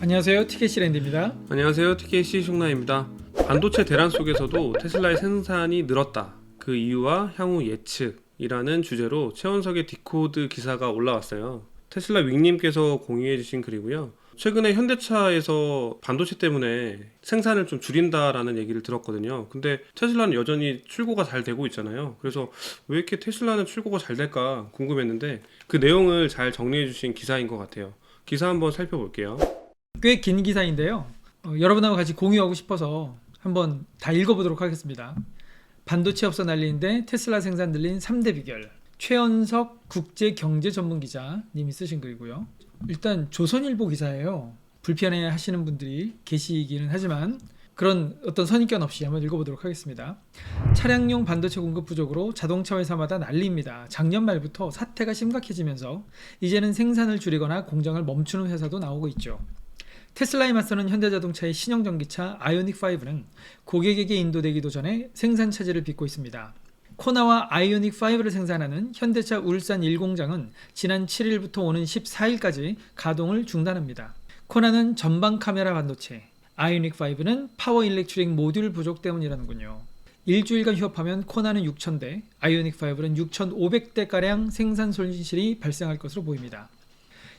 안녕하세요, TKC랜드입니다. 안녕하세요, TKC 숑나입니다. 반도체 대란 속에서도 테슬라의 생산이 늘었다. 그 이유와 향후 예측이라는 주제로 최원석의 디코드 기사가 올라왔어요. 테슬라 윙님께서 공유해 주신 글이고요. 최근에 현대차에서 반도체 때문에 생산을 좀 줄인다라는 얘기를 들었거든요. 근데 테슬라는 여전히 출고가 잘 되고 있잖아요. 그래서 왜 이렇게 테슬라는 출고가 잘 될까 궁금했는데 그 내용을 잘 정리해 주신 기사인 것 같아요. 기사 한번 살펴볼게요. 꽤 긴 기사인데요. 여러분하고 같이 공유하고 싶어서 한번 다 읽어보도록 하겠습니다. 반도체 업소 난리인데 테슬라 생산 늘린 3대 비결. 최원석 국제경제전문기자님이 쓰신 글이고요. 일단 조선일보 기사예요. 불편해 하시는 분들이 계시기는 하지만 그런 어떤 선입견 없이 한번 읽어보도록 하겠습니다. 차량용 반도체 공급 부족으로 자동차 회사마다 난리입니다. 작년 말부터 사태가 심각해지면서 이제는 생산을 줄이거나 공장을 멈추는 회사도 나오고 있죠. 테슬라에 맞서는 현대자동차의 신형 전기차 아이오닉5는 고객에게 인도되기도 전에 생산 차질을 빚고 있습니다. 코나와 아이오닉5를 생산하는 현대차 울산 1공장은 지난 7일부터 오는 14일까지 가동을 중단합니다. 코나는 전방 카메라 반도체, 아이오닉5는 파워 일렉트릭 모듈 부족 때문이라는군요. 일주일간 휴업하면 코나는 6,000대, 아이오닉5는 6,500대가량 생산 손실이 발생할 것으로 보입니다.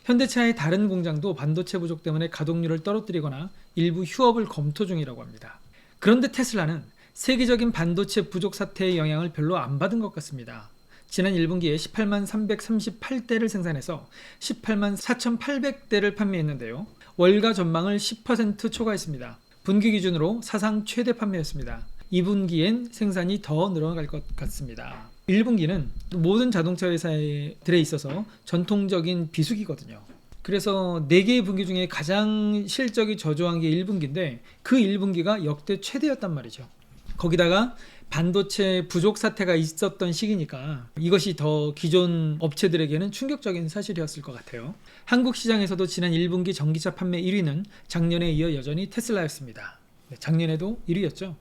현대차의 다른 공장도 반도체 부족 때문에 가동률을 떨어뜨리거나 일부 휴업을 검토 중이라고 합니다. 그런데 테슬라는 세계적인 반도체 부족 사태의 영향을 별로 안 받은 것 같습니다. 지난 1분기에 18만 338대를 생산해서 18만 4,800대를 판매했는데요. 월가 전망을 10% 초과했습니다. 분기 기준으로 사상 최대 판매였습니다. 2분기엔 생산이 더 늘어날 것 같습니다. 1분기는 모든 자동차 회사들에 있어서 전통적인 비수기거든요. 그래서 4개의 분기 중에 가장 실적이 저조한 게 1분기인데 그 1분기가 역대 최대였단 말이죠. 거기다가 반도체 부족 사태가 있었던 시기니까 이것이 더 기존 업체들에게는 충격적인 사실이었을 것 같아요. 한국 시장에서도 지난 1분기 전기차 판매 1위는 작년에 이어 여전히 테슬라였습니다. 작년에도 1위였죠.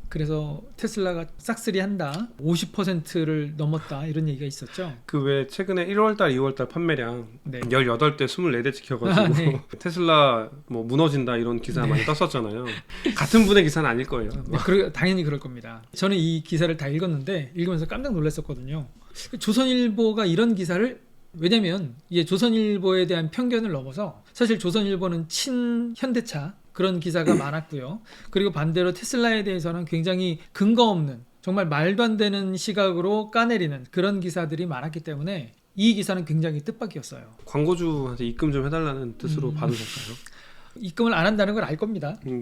그래서 테슬라가 싹쓸이 한다, 50%를 넘었다 이런 얘기가 있었죠. 그 왜 최근에 1월달, 2월달 판매량 18대, 24대 찍혀가지고 네. 테슬라 뭐 무너진다 이런 기사 많이 떴었잖아요. 같은 분의 기사는 아닐 거예요. 당연히 그럴 겁니다. 저는 이 기사를 다 읽었는데 읽으면서 깜짝 놀랐었거든요. 조선일보가 이런 기사를, 왜냐면 이게 조선일보에 대한 편견을 넘어서 사실 조선일보는 친현대차 그런 기사가 많았고요. 그리고 반대로 테슬라에 대해서는 굉장히 근거 없는, 정말 말도 안 되는 시각으로 까내리는 그런 기사들이 많았기 때문에 이 기사는 굉장히 뜻밖이었어요. 광고주한테 입금 좀 해달라는 뜻으로 받으셨어요? 입금을 안 한다는 걸 알 겁니다. 네.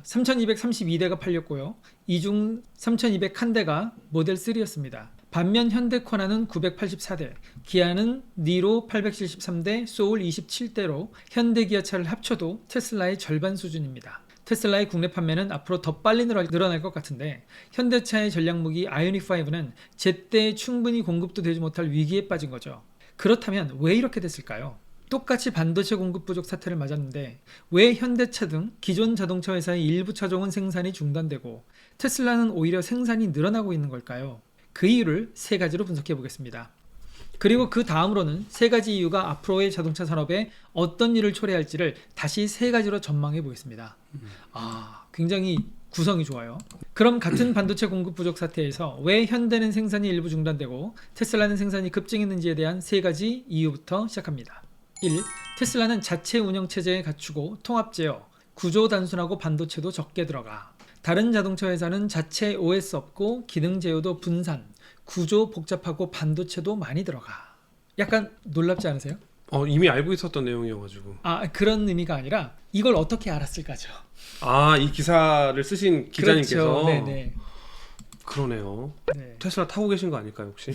3,232대가 팔렸고요. 이 중 3,201대가 모델 3였습니다. 반면 현대 코나는 984대, 기아는 니로 873대, 소울 27대로 현대 기아차를 합쳐도 테슬라의 절반 수준입니다. 테슬라의 국내 판매는 앞으로 더 빨리 늘어날 것 같은데 현대차의 전략무기 아이오닉5는 제때 충분히 공급도 되지 못할 위기에 빠진 거죠. 그렇다면 왜 이렇게 됐을까요? 똑같이 반도체 공급 부족 사태를 맞았는데 왜 현대차 등 기존 자동차 회사의 일부 차종은 생산이 중단되고 테슬라는 오히려 생산이 늘어나고 있는 걸까요? 그 이유를 3가지로 분석해 보겠습니다. 그리고 그 다음으로는 3가지 이유가 앞으로의 자동차 산업에 어떤 일을 초래할지를 다시 3가지로 전망해 보겠습니다. 굉장히 구성이 좋아요. 그럼 같은 반도체 공급 부족 사태에서 왜 현대는 생산이 일부 중단되고 테슬라는 생산이 급증했는지에 대한 3가지 이유부터 시작합니다. 1. 테슬라는 자체 운영체제에 갖추고 통합 제어, 구조 단순하고 반도체도 적게 들어가. 다른 자동차 회사는 자체 OS 없고 기능 제어도 분산, 구조 복잡하고 반도체도 많이 들어가. 약간 놀랍지 않으세요? 이미 알고 있었던 내용이어가지고. 그런 의미가 아니라 이걸 어떻게 알았을까죠. 이 기사를 쓰신 기자님께서. 그렇죠. 네네. 그러네요. 네. 테슬라 타고 계신 거 아닐까요 혹시?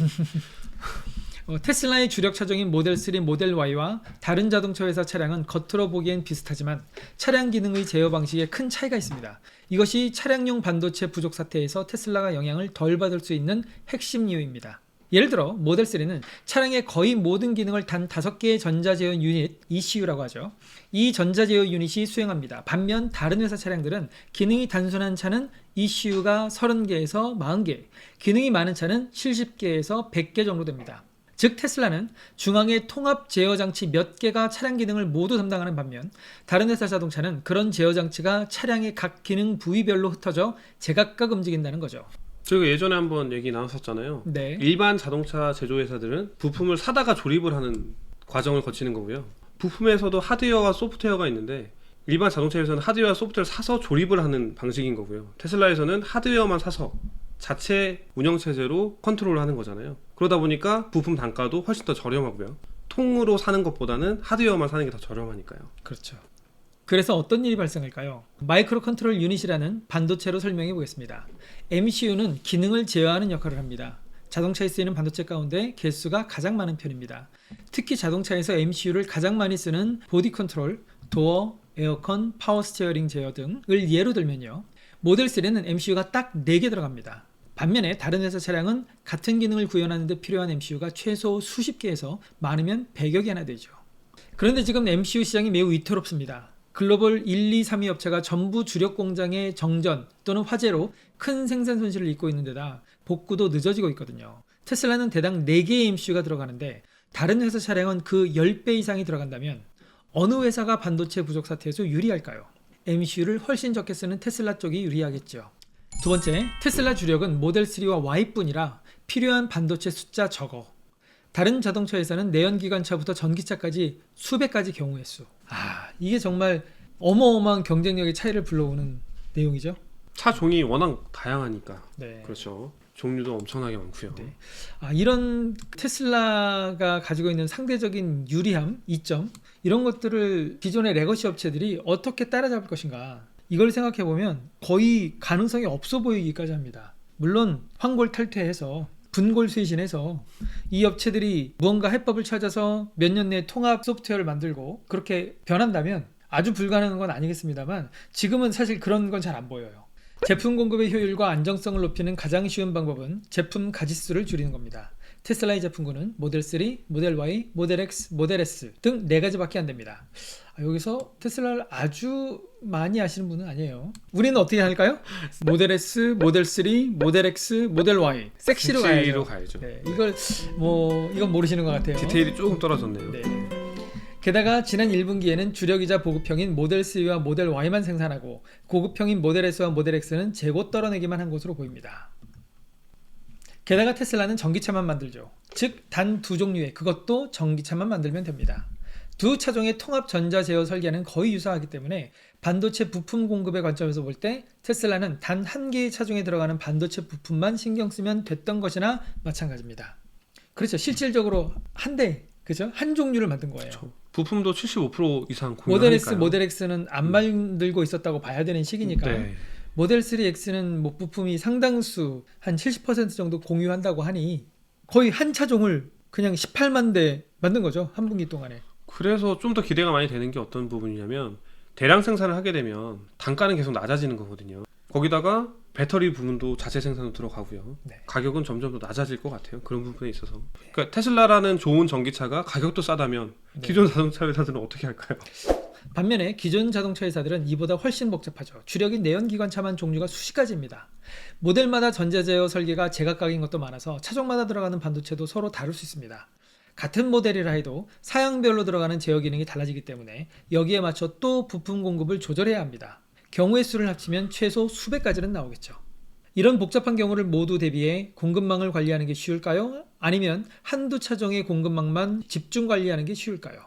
테슬라의 주력 차종인 모델 3, 모델 Y와 다른 자동차 회사 차량은 겉으로 보기엔 비슷하지만 차량 기능의 제어 방식에 큰 차이가 있습니다. 이것이 차량용 반도체 부족 사태에서 테슬라가 영향을 덜 받을 수 있는 핵심 이유입니다. 예를 들어 모델 3는 차량의 거의 모든 기능을 단 5개의 전자제어 유닛, ECU라고 하죠. 이 전자제어 유닛이 수행합니다. 반면 다른 회사 차량들은 기능이 단순한 차는 ECU가 30개에서 40개, 기능이 많은 차는 70개에서 100개 정도 됩니다. 즉 테슬라는 중앙에 통합 제어 장치 몇 개가 차량 기능을 모두 담당하는 반면 다른 회사 자동차는 그런 제어 장치가 차량의 각 기능 부위별로 흩어져 제각각 움직인다는 거죠. 저희가 예전에 한번 얘기 나눴었잖아요. 네. 일반 자동차 제조회사들은 부품을 사다가 조립을 하는 과정을 거치는 거고요. 부품에서도 하드웨어와 소프트웨어가 있는데 일반 자동차 회사는 하드웨어와 소프트웨어를 사서 조립을 하는 방식인 거고요. 테슬라에서는 하드웨어만 사서 자체 운영체제로 컨트롤을 하는 거잖아요. 그러다 보니까 부품 단가도 훨씬 더 저렴하고요. 통으로 사는 것보다는 하드웨어만 사는 게 더 저렴하니까요. 그렇죠. 그래서 어떤 일이 발생할까요? 마이크로 컨트롤 유닛이라는 반도체로 설명해 보겠습니다. MCU는 기능을 제어하는 역할을 합니다. 자동차에 쓰이는 반도체 가운데 개수가 가장 많은 편입니다. 특히 자동차에서 MCU를 가장 많이 쓰는 보디 컨트롤, 도어, 에어컨, 파워 스티어링 제어 등을 예로 들면요. 모델 3는 MCU가 딱 4개 들어갑니다. 반면에 다른 회사 차량은 같은 기능을 구현하는 데 필요한 MCU가 최소 수십 개에서 많으면 100여 개나 되죠. 그런데 지금 MCU 시장이 매우 위태롭습니다. 글로벌 1, 2, 3위 업체가 전부 주력 공장의 정전 또는 화재로 큰 생산 손실을 입고 있는 데다 복구도 늦어지고 있거든요. 테슬라는 대당 4개의 MCU가 들어가는데 다른 회사 차량은 그 10배 이상이 들어간다면 어느 회사가 반도체 부족 사태에서 유리할까요? MCU를 훨씬 적게 쓰는 테슬라 쪽이 유리하겠죠. 두 번째, 테슬라 주력은 모델 3와 Y뿐이라 필요한 반도체 숫자 적어. 다른 자동차 회사는 내연기관차부터 전기차까지 수백 가지 경우의 수. 이게 정말 어마어마한 경쟁력의 차이를 불러오는 내용이죠. 차 종이 워낙 다양하니까. 네. 그렇죠. 종류도 엄청나게 많고요. 네. 이런 테슬라가 가지고 있는 상대적인 유리함, 이점 이런 것들을 기존의 레거시 업체들이 어떻게 따라잡을 것인가 이걸 생각해보면 거의 가능성이 없어 보이기까지 합니다. 물론 황골 탈퇴해서 분골 쇄신해서 이 업체들이 무언가 해법을 찾아서 몇 년 내에 통합 소프트웨어를 만들고 그렇게 변한다면 아주 불가능한 건 아니겠습니다만 지금은 사실 그런 건 잘 안 보여요. 제품 공급의 효율과 안정성을 높이는 가장 쉬운 방법은 제품 가짓수를 줄이는 겁니다. 테슬라의 제품군은 모델 3, 모델 Y, 모델 X, 모델 S 등 4가지밖에 안 됩니다. 여기서 테슬라를 아주 많이 아시는 분은 아니에요. 우리는 어떻게 할까요? 모델 S, 모델 3, 모델 X, 모델 Y 섹시로 가야죠. 네, 이건 모르시는 것 같아요. 디테일이 조금 떨어졌네요. 네. 게다가 지난 1분기에는 주력이자 보급형인 모델 3와 모델 Y만 생산하고 고급형인 모델 S와 모델 X는 재고 떨어내기만 한 것으로 보입니다. 게다가 테슬라는 전기차만 만들죠. 즉 단 2종류의 그것도 전기차만 만들면 됩니다. 두 차종의 통합 전자 제어 설계는 거의 유사하기 때문에 반도체 부품 공급의 관점에서 볼 때 테슬라는 단 한 개의 차종에 들어가는 반도체 부품만 신경 쓰면 됐던 것이나 마찬가지입니다. 그렇죠. 실질적으로 한 대, 그죠? 한 종류를 만든 거예요. 그렇죠. 부품도 75% 이상 공유하니까요. 모델 S, 모델 X는 안 만들고 있었다고 봐야 되는 시기니까. 네. 모델 3X는 부품이 상당수 한 70% 정도 공유한다고 하니 거의 한 차종을 그냥 18만 대 만든 거죠. 한 분기 동안에. 그래서 좀 더 기대가 많이 되는 게 어떤 부분이냐면 대량 생산을 하게 되면 단가는 계속 낮아지는 거거든요. 거기다가 배터리 부분도 자체 생산으로 들어가고요. 네. 가격은 점점 더 낮아질 것 같아요. 그런 부분에 있어서. 그러니까 테슬라라는 좋은 전기차가 가격도 싸다면 기존 자동차 회사들은 어떻게 할까요? 반면에 기존 자동차 회사들은 이보다 훨씬 복잡하죠. 주력인 내연기관차만 종류가 수십 가지입니다. 모델마다 전자제어 설계가 제각각인 것도 많아서 차종마다 들어가는 반도체도 서로 다를 수 있습니다. 같은 모델이라 해도 사양별로 들어가는 제어 기능이 달라지기 때문에 여기에 맞춰 또 부품 공급을 조절해야 합니다. 경우의 수를 합치면 최소 수백 가지는 나오겠죠. 이런 복잡한 경우를 모두 대비해 공급망을 관리하는 게 쉬울까요? 아니면 한두 차종의 공급망만 집중 관리하는 게 쉬울까요?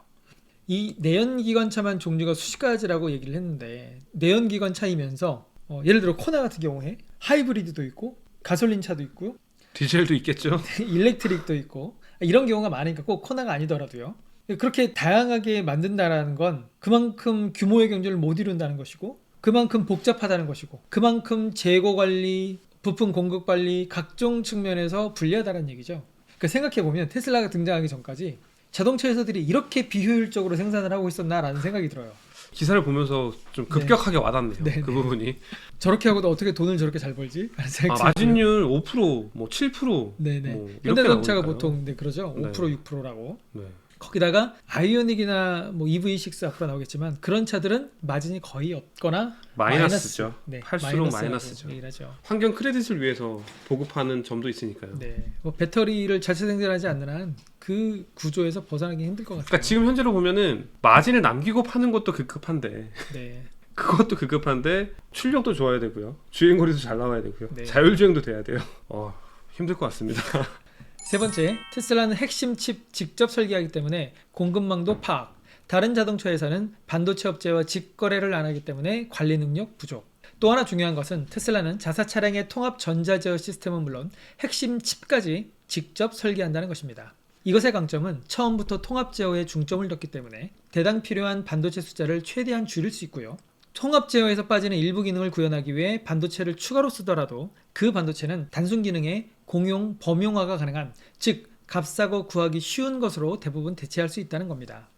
이 내연기관차만 종류가 수십 가지라고 얘기를 했는데 내연기관차이면서 예를 들어 코나 같은 경우에 하이브리드도 있고 가솔린차도 있고 디젤도 있겠죠. 일렉트릭도 있고 이런 경우가 많으니까 꼭 코나가 아니더라도요. 그렇게 다양하게 만든다는 건 그만큼 규모의 경제를 못 이룬다는 것이고 그만큼 복잡하다는 것이고 그만큼 재고 관리, 부품 공급 관리 각종 측면에서 불리하다는 얘기죠. 그러니까 생각해보면 테슬라가 등장하기 전까지 자동차 회사들이 이렇게 비효율적으로 생산을 하고 있었나라는 생각이 들어요. 기사를 보면서 좀 급격하게 와닿네요. 네, 그 네. 부분이. 저렇게 하고도 어떻게 돈을 저렇게 잘 벌지? 라는 생각이 들어요. 마진율 5%, 뭐 7%, 네네. 뭐 이렇게 현대자동차가 나오니까요. 보통 그러죠. 5%, 네. 6%라고. 네. 거기다가 아이오닉이나 뭐 EV6 앞으로 나오겠지만 그런 차들은 마진이 거의 없거나 마이너스죠. 네, 할수록 마이너스라고 마이너스죠. 얘기를 하죠. 환경 크레딧을 위해서 보급하는 점도 있으니까요. 네, 뭐 배터리를 자체 생산하지 않는 한 그 구조에서 벗어나기 힘들 것 같아요. 그러니까 지금 현재로 보면은 마진을 남기고 파는 것도 급급한데 네, 그것도 급급한데 출력도 좋아야 되고요. 주행거리도 잘 나와야 되고요. 네. 자율주행도 돼야 돼요. 힘들 것 같습니다. 세 번째, 테슬라는 핵심 칩 직접 설계하기 때문에 공급망도 파악. 다른 자동차 회사는 반도체 업체와 직거래를 안 하기 때문에 관리 능력 부족. 또 하나 중요한 것은 테슬라는 자사 차량의 통합 전자 제어 시스템은 물론 핵심 칩까지 직접 설계한다는 것입니다. 이것의 강점은 처음부터 통합 제어에 중점을 뒀기 때문에 대당 필요한 반도체 숫자를 최대한 줄일 수 있고요. 통합 제어에서 빠지는 일부 기능을 구현하기 위해 반도체를 추가로 쓰더라도 그 반도체는 단순 기능의 공용, 범용화가 가능한, 즉 값싸고 구하기 쉬운 것으로 대부분 대체할 수 있다는 겁니다.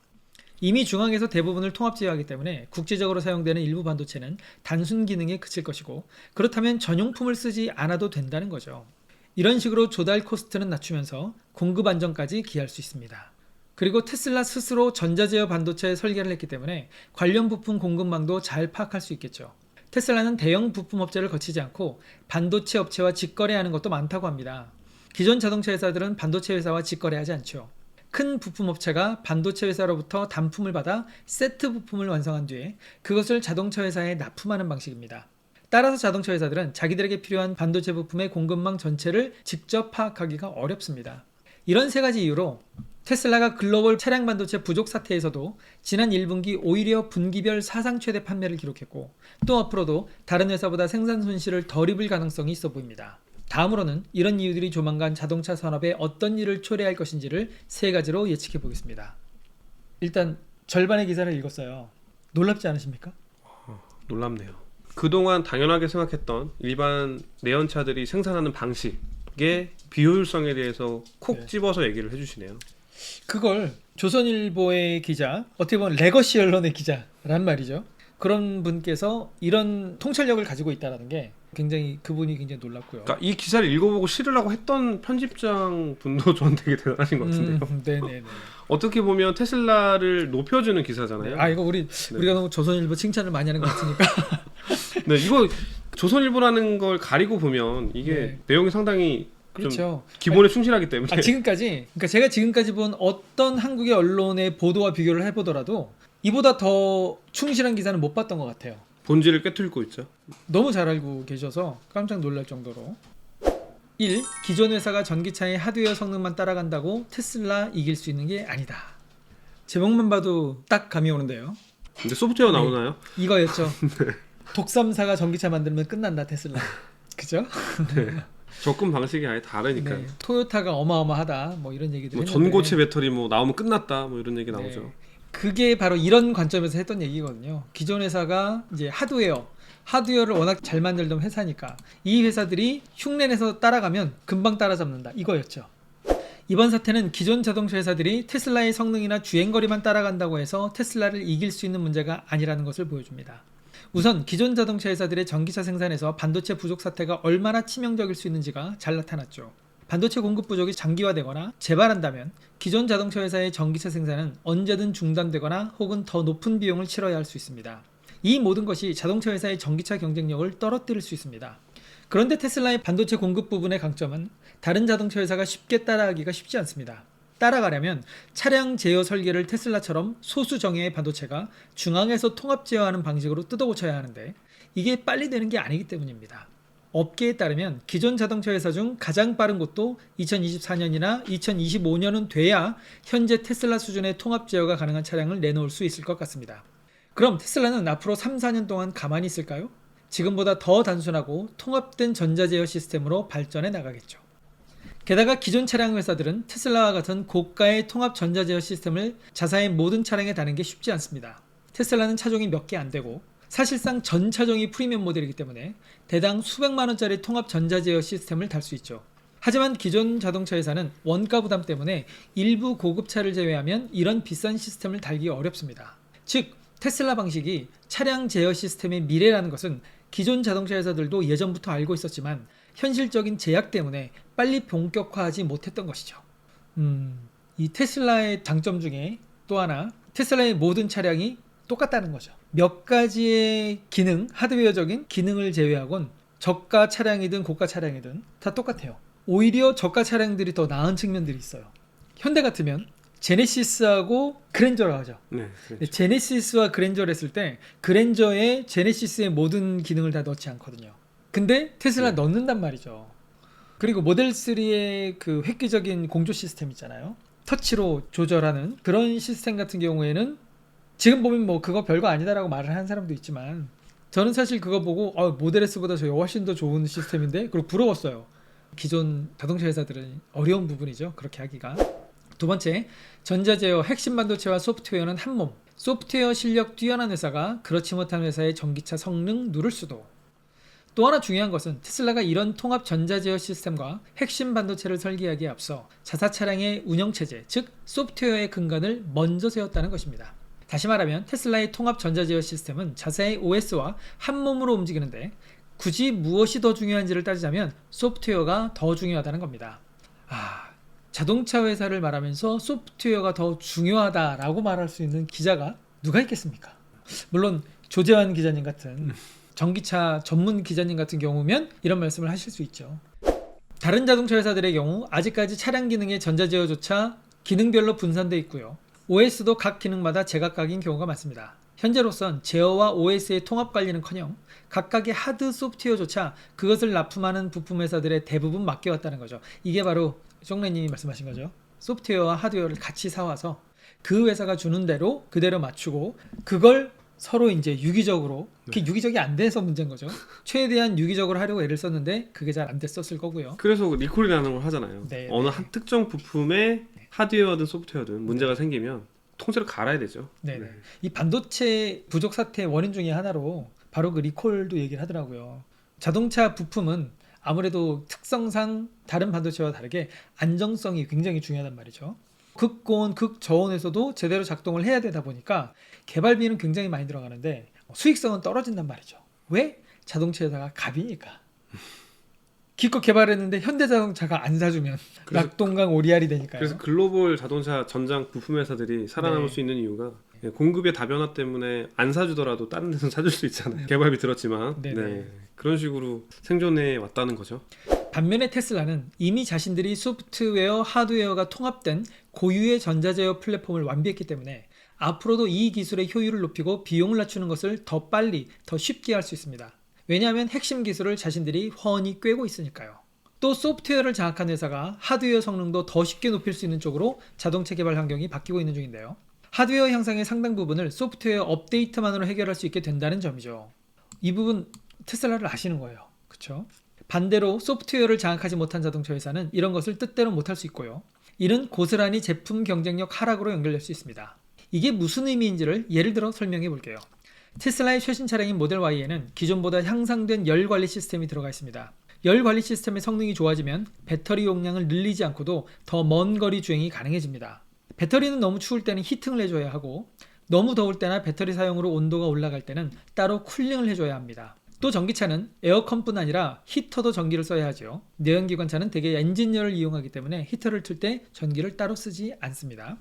이미 중앙에서 대부분을 통합 제어하기 때문에 국제적으로 사용되는 일부 반도체는 단순 기능에 그칠 것이고, 그렇다면 전용품을 쓰지 않아도 된다는 거죠. 이런 식으로 조달 코스트는 낮추면서 공급 안정까지 기할 수 있습니다. 그리고 테슬라 스스로 전자제어 반도체 설계를 했기 때문에 관련 부품 공급망도 잘 파악할 수 있겠죠. 테슬라는 대형 부품 업체를 거치지 않고 반도체 업체와 직거래하는 것도 많다고 합니다. 기존 자동차 회사들은 반도체 회사와 직거래하지 않죠. 큰 부품 업체가 반도체 회사로부터 단품을 받아 세트 부품을 완성한 뒤에 그것을 자동차 회사에 납품하는 방식입니다. 따라서 자동차 회사들은 자기들에게 필요한 반도체 부품의 공급망 전체를 직접 파악하기가 어렵습니다. 이런 세 가지 이유로 테슬라가 글로벌 차량 반도체 부족 사태에서도 지난 1분기 오히려 분기별 사상 최대 판매를 기록했고, 또 앞으로도 다른 회사보다 생산 손실을 덜 입을 가능성이 있어 보입니다. 다음으로는 이런 이유들이 조만간 자동차 산업에 어떤 일을 초래할 것인지를 세 가지로 예측해 보겠습니다. 일단 절반의 기사를 읽었어요. 놀랍지 않으십니까? 놀랍네요. 그동안 당연하게 생각했던 일반 내연차들이 생산하는 방식의 비효율성에 대해서 콕 네. 집어서 얘기를 해주시네요. 그걸 조선일보의 기자, 어떻게 보면 레거시 언론의 기자란 말이죠. 그런 분께서 이런 통찰력을 가지고 있다는 게 그분이 굉장히 놀랍고요. 그러니까 이 기사를 읽어보고 실으라고 했던 편집장 분도 저는 되게 대단하신 것 같은데요. 네네네. 어떻게 보면 테슬라를 높여주는 기사잖아요. 이거 우리가 너무 조선일보 칭찬을 많이 하는 것 같으니까. 네, 이거 조선일보라는 걸 가리고 보면 이게 네. 내용이 상당히 좀 그렇죠. 기본에 충실하기 때문에 그러니까 제가 지금까지 본 어떤 한국의 언론의 보도와 비교를 해보더라도 이보다 더 충실한 기사는 못 봤던 것 같아요. 본질을 꿰뚫고 있죠. 너무 잘 알고 계셔서 깜짝 놀랄 정도로. 1. 기존 회사가 전기차의 하드웨어 성능만 따라간다고 테슬라 이길 수 있는 게 아니다. 제목만 봐도 딱 감이 오는데요. 근데 소프트웨어 나오나요? 이거였죠. 독삼사가 전기차 만들면 끝난다 테슬라. 그죠? 네. 접근 방식이 아예 다르니까요. 네. 토요타가 어마어마하다 뭐 이런 얘기들 뭐 했는데 전고체 배터리 뭐 나오면 끝났다 뭐 이런 얘기 나오죠. 네. 그게 바로 이런 관점에서 했던 얘기거든요. 기존 회사가 이제 하드웨어를 워낙 잘 만들던 회사니까 이 회사들이 흉내내서 따라가면 금방 따라잡는다 이거였죠. 이번 사태는 기존 자동차 회사들이 테슬라의 성능이나 주행거리만 따라간다고 해서 테슬라를 이길 수 있는 문제가 아니라는 것을 보여줍니다. 우선 기존 자동차 회사들의 전기차 생산에서 반도체 부족 사태가 얼마나 치명적일 수 있는지가 잘 나타났죠. 반도체 공급 부족이 장기화되거나 재발한다면 기존 자동차 회사의 전기차 생산은 언제든 중단되거나 혹은 더 높은 비용을 치러야 할 수 있습니다. 이 모든 것이 자동차 회사의 전기차 경쟁력을 떨어뜨릴 수 있습니다. 그런데 테슬라의 반도체 공급 부분의 강점은 다른 자동차 회사가 쉽게 따라하기가 쉽지 않습니다. 따라가려면 차량 제어 설계를 테슬라처럼 소수 정예의 반도체가 중앙에서 통합 제어하는 방식으로 뜯어고쳐야 하는데 이게 빨리 되는 게 아니기 때문입니다. 업계에 따르면 기존 자동차 회사 중 가장 빠른 곳도 2024년이나 2025년은 돼야 현재 테슬라 수준의 통합 제어가 가능한 차량을 내놓을 수 있을 것 같습니다. 그럼 테슬라는 앞으로 3, 4년 동안 가만히 있을까요? 지금보다 더 단순하고 통합된 전자제어 시스템으로 발전해 나가겠죠. 게다가 기존 차량 회사들은 테슬라와 같은 고가의 통합 전자제어 시스템을 자사의 모든 차량에 다는 게 쉽지 않습니다. 테슬라는 차종이 몇 개 안 되고 사실상 전 차종이 프리미엄 모델이기 때문에 대당 수백만 원짜리 통합 전자제어 시스템을 달 수 있죠. 하지만 기존 자동차 회사는 원가 부담 때문에 일부 고급차를 제외하면 이런 비싼 시스템을 달기 어렵습니다. 즉 테슬라 방식이 차량 제어 시스템의 미래라는 것은 기존 자동차 회사들도 예전부터 알고 있었지만 현실적인 제약 때문에 빨리 본격화하지 못했던 것이죠. 이 테슬라의 장점 중에 또 하나, 테슬라의 모든 차량이 똑같다는 거죠. 몇 가지의 기능, 하드웨어적인 기능을 제외하곤 저가 차량이든 고가 차량이든 다 똑같아요. 오히려 저가 차량들이 더 나은 측면들이 있어요. 현대 같으면 제네시스하고 그랜저라고 하죠. 네. 근데 제네시스와 그랜저를 했을 때 그랜저에 제네시스의 모든 기능을 다 넣지 않거든요. 근데 테슬라 넣는단 말이죠. 그리고 모델 3의 그 획기적인 공조 시스템 있잖아요. 터치로 조절하는 그런 시스템 같은 경우에는 지금 보면 뭐 그거 별거 아니다라고 말을 하는 사람도 있지만 저는 사실 그거 보고 모델 S보다 저희 훨씬 더 좋은 시스템인데 그리고 부러웠어요. 기존 자동차 회사들은 어려운 부분이죠. 그렇게 하기가. 두 번째, 전자제어 핵심 반도체와 소프트웨어는 한몸. 소프트웨어 실력 뛰어난 회사가 그렇지 못한 회사의 전기차 성능 누를 수도. 또 하나 중요한 것은 테슬라가 이런 통합 전자제어 시스템과 핵심 반도체를 설계하기에 앞서 자사 차량의 운영체제, 즉 소프트웨어의 근간을 먼저 세웠다는 것입니다. 다시 말하면 테슬라의 통합 전자제어 시스템은 자사의 OS와 한몸으로 움직이는데 굳이 무엇이 더 중요한지를 따지자면 소프트웨어가 더 중요하다는 겁니다. 자동차 회사를 말하면서 소프트웨어가 더 중요하다라고 말할 수 있는 기자가 누가 있겠습니까? 물론 조재환 기자님 같은 전기차 전문 기자님 같은 경우면 이런 말씀을 하실 수 있죠. 다른 자동차 회사들의 경우 아직까지 차량 기능의 전자제어조차 기능별로 분산되어 있고요. OS도 각 기능마다 제각각인 경우가 많습니다. 현재로선 제어와 OS의 통합 관리는커녕 각각의 하드 소프트웨어조차 그것을 납품하는 부품 회사들의 대부분 맡겨왔다는 거죠. 이게 바로 정래님이 말씀하신 거죠. 소프트웨어와 하드웨어를 같이 사와서 그 회사가 주는 대로 그대로 맞추고 그걸 서로 이제 유기적으로, 그게 유기적이 안 돼서 문제인 거죠. 최대한 유기적으로 하려고 애를 썼는데 그게 잘 안 됐었을 거고요. 그래서 리콜이라는 걸 하잖아요. 네, 어느 네. 한 특정 부품에 하드웨어든 소프트웨어든 문제가 생기면 통째로 갈아야 되죠. 네네. 이 반도체 부족 사태의 원인 중에 하나로 바로 그 리콜도 얘기를 하더라고요. 자동차 부품은 아무래도 특성상 다른 반도체와 다르게 안정성이 굉장히 중요하단 말이죠. 극고온, 극저온에서도 제대로 작동을 해야 되다 보니까 개발비는 굉장히 많이 들어가는데 수익성은 떨어진단 말이죠. 왜? 자동차에다가 갑이니까. 기껏 개발했는데 현대자동차가 안 사주면 낙동강 오리알이 되니까요. 그래서 글로벌 자동차 전장 부품 회사들이 살아남을 네. 수 있는 이유가 공급의 다변화 때문에 안 사주더라도 다른 데서 사줄 수 있잖아요. 개발비 들었지만 네네. 그런 식으로 생존해 왔다는 거죠. 반면에 테슬라는 이미 자신들이 소프트웨어, 하드웨어가 통합된 고유의 전자제어 플랫폼을 완비했기 때문에 앞으로도 이 기술의 효율을 높이고 비용을 낮추는 것을 더 빨리, 더 쉽게 할 수 있습니다. 왜냐하면 핵심 기술을 자신들이 훤히 꿰고 있으니까요. 또 소프트웨어를 장악한 회사가 하드웨어 성능도 더 쉽게 높일 수 있는 쪽으로 자동차 개발 환경이 바뀌고 있는 중인데요. 하드웨어 향상의 상당 부분을 소프트웨어 업데이트만으로 해결할 수 있게 된다는 점이죠. 이 부분 테슬라를 아시는 거예요. 그렇죠? 반대로 소프트웨어를 장악하지 못한 자동차 회사는 이런 것을 뜻대로 못할 수 있고요. 이는 고스란히 제품 경쟁력 하락으로 연결될 수 있습니다. 이게 무슨 의미인지를 예를 들어 설명해 볼게요. 테슬라의 최신 차량인 모델 Y에는 기존보다 향상된 열 관리 시스템이 들어가 있습니다. 열 관리 시스템의 성능이 좋아지면 배터리 용량을 늘리지 않고도 더 먼 거리 주행이 가능해집니다. 배터리는 너무 추울 때는 히팅을 해줘야 하고 너무 더울 때나 배터리 사용으로 온도가 올라갈 때는 따로 쿨링을 해줘야 합니다. 또 전기차는 에어컨뿐 아니라 히터도 전기를 써야 하죠. 내연기관차는 대개 엔진열을 이용하기 때문에 히터를 틀 때 전기를 따로 쓰지 않습니다.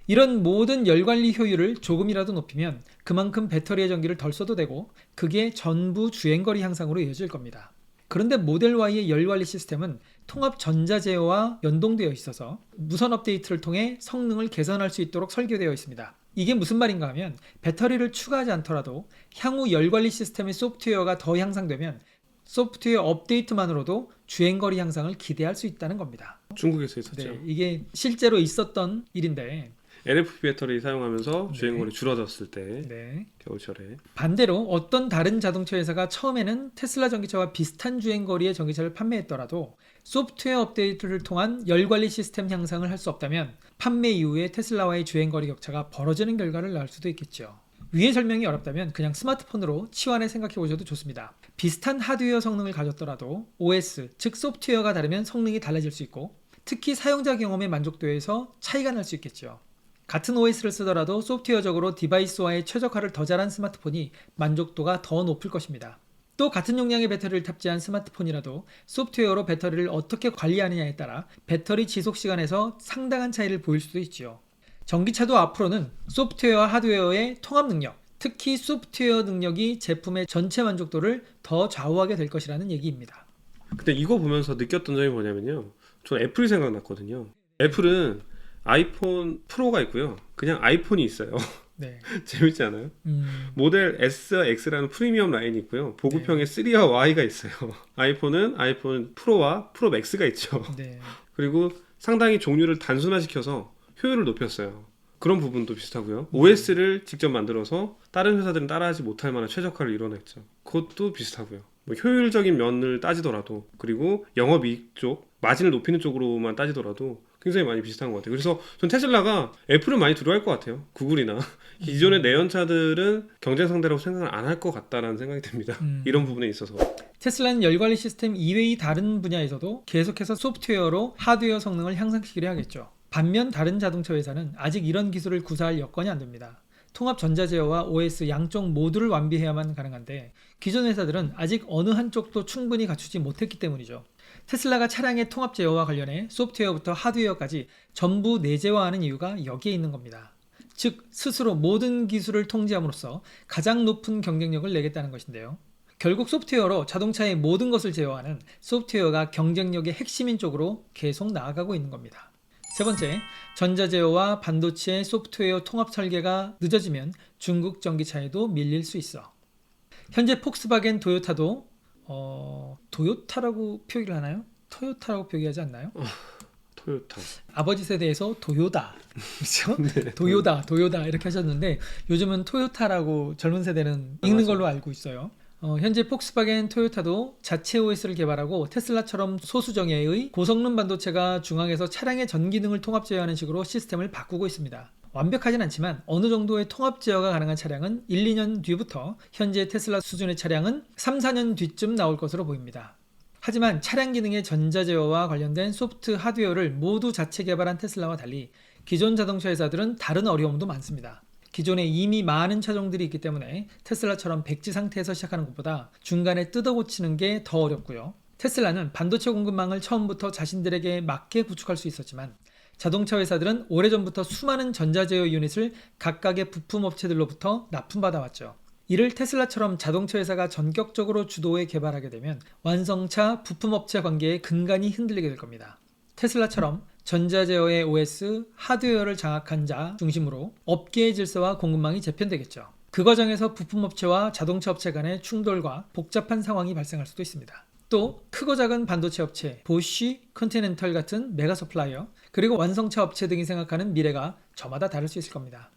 이런 모든 열관리 효율을 조금이라도 높이면 그만큼 배터리의 전기를 덜 써도 되고 그게 전부 주행거리 향상으로 이어질 겁니다. 그런데 모델 Y의 열관리 시스템은 통합 전자제어와 연동되어 있어서 무선 업데이트를 통해 성능을 개선할 수 있도록 설계되어 있습니다. 이게 무슨 말인가 하면 배터리를 추가하지 않더라도 향후 열관리 시스템의 소프트웨어가 더 향상되면 소프트웨어 업데이트만으로도 주행거리 향상을 기대할 수 있다는 겁니다. 중국에서 있었죠. 네, 이게 실제로 있었던 일인데 LFP 배터리 사용하면서 네. 주행거리 줄어들었을 때 네. 겨울철에 반대로 어떤 다른 자동차 회사가 처음에는 테슬라 전기차와 비슷한 주행거리의 전기차를 판매했더라도 소프트웨어 업데이트를 통한 열관리 시스템 향상을 할 수 없다면 판매 이후에 테슬라와의 주행거리 격차가 벌어지는 결과를 낳을 수도 있겠죠. 위의 설명이 어렵다면 그냥 스마트폰으로 치환해 생각해 보셔도 좋습니다. 비슷한 하드웨어 성능을 가졌더라도 OS, 즉 소프트웨어가 다르면 성능이 달라질 수 있고 특히 사용자 경험의 만족도에서 차이가 날 수 있겠죠. 같은 OS를 쓰더라도 소프트웨어적으로 디바이스와의 최적화를 더 잘한 스마트폰이 만족도가 더 높을 것입니다. 또 같은 용량의 배터리를 탑재한 스마트폰이라도 소프트웨어로 배터리를 어떻게 관리하느냐에 따라 배터리 지속 시간에서 상당한 차이를 보일 수도 있지요. 전기차도 앞으로는 소프트웨어와 하드웨어의 통합 능력, 특히 소프트웨어 능력이 제품의 전체 만족도를 더 좌우하게 될 것이라는 얘기입니다. 근데 이거 보면서 느꼈던 점이 뭐냐면요. 저는 애플이 생각났거든요. 애플은 아이폰 프로가 있고요. 그냥 아이폰이 있어요. 네. 재밌지 않아요? 모델 S와 X라는 프리미엄 라인이 있고요. 보급형에 3와 Y가 있어요. 아이폰은 아이폰 프로와 프로 맥스가 있죠. 네. 그리고 상당히 종류를 단순화시켜서 효율을 높였어요. 그런 부분도 비슷하고요. OS를 직접 만들어서 다른 회사들은 따라하지 못할 만한 최적화를 이뤄냈죠. 그것도 비슷하고요. 뭐 효율적인 면을 따지더라도, 그리고 영업이익 쪽, 마진을 높이는 쪽으로만 따지더라도 굉장히 많이 비슷한 것 같아요. 그래서 전 테슬라가 애플을 많이 두려워할 것 같아요. 구글이나 기존의 내연차들은 경쟁 상대라고 생각을 안 할 것 같다라는 생각이 듭니다. 이런 부분에 있어서. 테슬라는 열관리 시스템 이외의 다른 분야에서도 계속해서 소프트웨어로 하드웨어 성능을 향상시키려 하겠죠. 반면 다른 자동차 회사는 아직 이런 기술을 구사할 여건이 안 됩니다. 통합 전자제어와 OS 양쪽 모두를 완비해야만 가능한데 기존 회사들은 아직 어느 한쪽도 충분히 갖추지 못했기 때문이죠. 테슬라가 차량의 통합 제어와 관련해 소프트웨어부터 하드웨어까지 전부 내재화하는 이유가 여기에 있는 겁니다. 즉 스스로 모든 기술을 통제함으로써 가장 높은 경쟁력을 내겠다는 것인데요. 결국 소프트웨어로 자동차의 모든 것을 제어하는 소프트웨어가 경쟁력의 핵심인 쪽으로 계속 나아가고 있는 겁니다. 세 번째, 전자제어와 반도체 소프트웨어 통합 설계가 늦어지면 중국 전기차에도 밀릴 수 있어. 현재 폭스바겐 도요타도 도요타라고 표기를 하나요? 토요타라고 표기하지 않나요? 토요타. 아버지 세대에서 도요다, 그렇죠? 네. 도요다 이렇게 하셨는데 요즘은 토요타라고 젊은 세대는 읽는 걸로 알고 있어요. 현재 폭스바겐 토요타도 자체 OS를 개발하고 테슬라처럼 소수정예의 고성능 반도체가 중앙에서 차량의 전 기능을 통합 제어하는 식으로 시스템을 바꾸고 있습니다. 완벽하진 않지만 어느 정도의 통합 제어가 가능한 차량은 1, 2년 뒤부터 현재 테슬라 수준의 차량은 3, 4년 뒤쯤 나올 것으로 보입니다. 하지만 차량 기능의 전자 제어와 관련된 소프트 하드웨어를 모두 자체 개발한 테슬라와 달리 기존 자동차 회사들은 다른 어려움도 많습니다. 기존에 이미 많은 차종들이 있기 때문에 테슬라처럼 백지 상태에서 시작하는 것보다 중간에 뜯어 고치는 게 더 어렵고요. 테슬라는 반도체 공급망을 처음부터 자신들에게 맞게 구축할 수 있었지만 자동차 회사들은 오래전부터 수많은 전자제어 유닛을 각각의 부품업체들로부터 납품받아왔죠. 이를 테슬라처럼 자동차 회사가 전격적으로 주도해 개발하게 되면 완성차 부품업체 관계의 근간이 흔들리게 될 겁니다. 테슬라처럼 전자제어의 OS, 하드웨어를 장악한 자 중심으로 업계의 질서와 공급망이 재편되겠죠. 그 과정에서 부품업체와 자동차 업체 간의 충돌과 복잡한 상황이 발생할 수도 있습니다. 또 크고 작은 반도체 업체, 보쉬, 컨티넨탈 같은 메가 서플라이어, 그리고 완성차 업체 등이 생각하는 미래가 저마다 다를 수 있을 겁니다.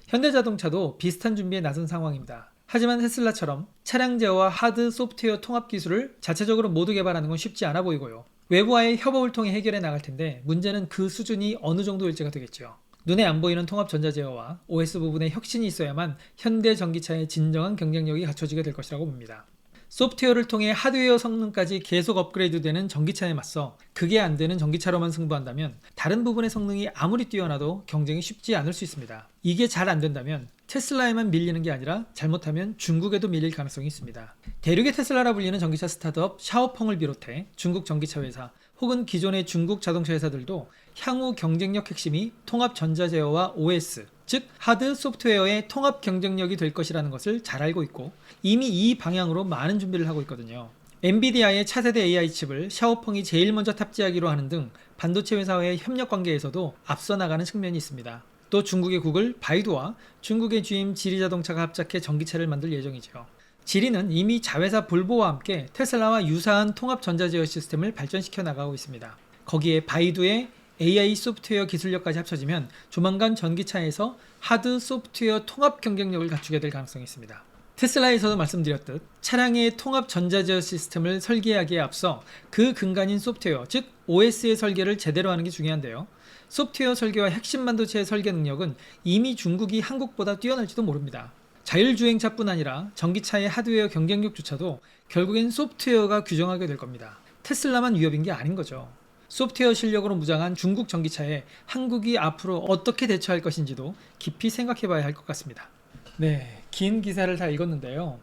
현대자동차도 비슷한 준비에 나선 상황입니다. 하지만 테슬라처럼 차량 제어와 하드 소프트웨어 통합 기술을 자체적으로 모두 개발하는 건 쉽지 않아 보이고요. 외부와의 협업을 통해 해결해 나갈 텐데 문제는 그 수준이 어느 정도일지가 되겠죠. 눈에 안 보이는 통합 전자제어와 OS 부분의 혁신이 있어야만 현대 전기차의 진정한 경쟁력이 갖춰지게 될 것이라고 봅니다. 소프트웨어를 통해 하드웨어 성능까지 계속 업그레이드되는 전기차에 맞서 그게 안 되는 전기차로만 승부한다면 다른 부분의 성능이 아무리 뛰어나도 경쟁이 쉽지 않을 수 있습니다. 이게 잘 안 된다면 테슬라에만 밀리는 게 아니라 잘못하면 중국에도 밀릴 가능성이 있습니다. 대륙의 테슬라라 불리는 전기차 스타트업 샤오펑을 비롯해 중국 전기차 회사 혹은 기존의 중국 자동차 회사들도 향후 경쟁력 핵심이 통합 전자제어와 OS, 즉 하드 소프트웨어의 통합 경쟁력이 될 것이라는 것을 잘 알고 있고 이미 이 방향으로 많은 준비를 하고 있거든요. 엔비디아의 차세대 AI 칩을 샤오펑이 제일 먼저 탑재하기로 하는 등 반도체 회사와의 협력 관계에서도 앞서 나가는 측면이 있습니다. 또 중국의 구글, 바이두와 중국의 GM 지리자동차가 합작해 전기차를 만들 예정이죠. 지리는 이미 자회사 볼보와 함께 테슬라와 유사한 통합 전자제어 시스템을 발전시켜 나가고 있습니다. 거기에 바이두의 AI 소프트웨어 기술력까지 합쳐지면 조만간 전기차에서 하드 소프트웨어 통합 경쟁력을 갖추게 될 가능성이 있습니다. 테슬라에서도 말씀드렸듯 차량의 통합 전자제어 시스템을 설계하기에 앞서 그 근간인 소프트웨어, 즉 OS의 설계를 제대로 하는 게 중요한데요. 소프트웨어 설계와 핵심 반도체의 설계 능력은 이미 중국이 한국보다 뛰어날지도 모릅니다. 자율주행차뿐 아니라 전기차의 하드웨어 경쟁력조차도 결국엔 소프트웨어가 규정하게 될 겁니다. 테슬라만 위협인 게 아닌 거죠. 소프트웨어 실력으로 무장한 중국 전기차에 한국이 앞으로 어떻게 대처할 것인지도 깊이 생각해 봐야 할 것 같습니다. 네, 긴 기사를 다 읽었는데요.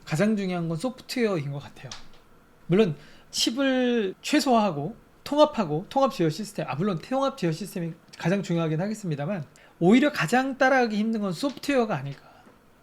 가장 중요한 건 소프트웨어인 것 같아요. 물론 칩을 최소화하고 통합하고 통합 제어 시스템, 물론 통합 제어 시스템이 가장 중요하긴 하겠습니다만 오히려 가장 따라하기 힘든 건 소프트웨어가 아닐까.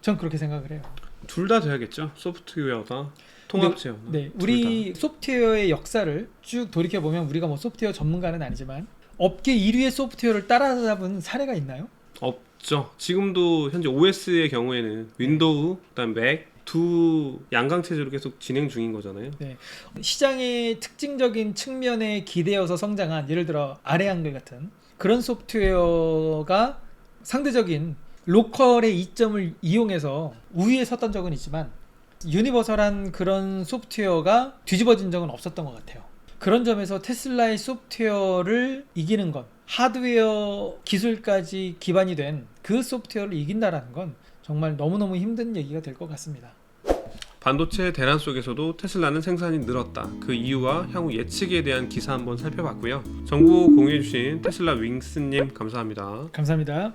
전 그렇게 생각을 해요. 둘 다 돼야겠죠. 소프트웨어나 통합 제어나. 네, 둘 우리 소프트웨어의 역사를 쭉 돌이켜 보면 우리가 뭐 소프트웨어 전문가는 아니지만 업계 1위의 소프트웨어를 따라잡은 사례가 있나요? 없죠. 지금도 현재 OS의 경우에는 윈도우, 그다음 맥 두 양강 체제로 계속 진행 중인 거잖아요. 네, 시장의 특징적인 측면에 기대어서 성장한 예를 들어 아래 한글 같은 그런 소프트웨어가 상대적인 로컬의 이점을 이용해서 우위에 섰던 적은 있지만 유니버설한 그런 소프트웨어가 뒤집어진 적은 없었던 것 같아요. 그런 점에서 테슬라의 소프트웨어를 이기는 건 하드웨어 기술까지 기반이 된 그 소프트웨어를 이긴다라는 건 정말 너무너무 힘든 얘기가 될 것 같습니다. 반도체 대란 속에서도 테슬라는 생산이 늘었다. 그 이유와 향후 예측에 대한 기사 한번 살펴봤고요. 정보 공유해주신 테슬라 윙스님 감사합니다. 감사합니다.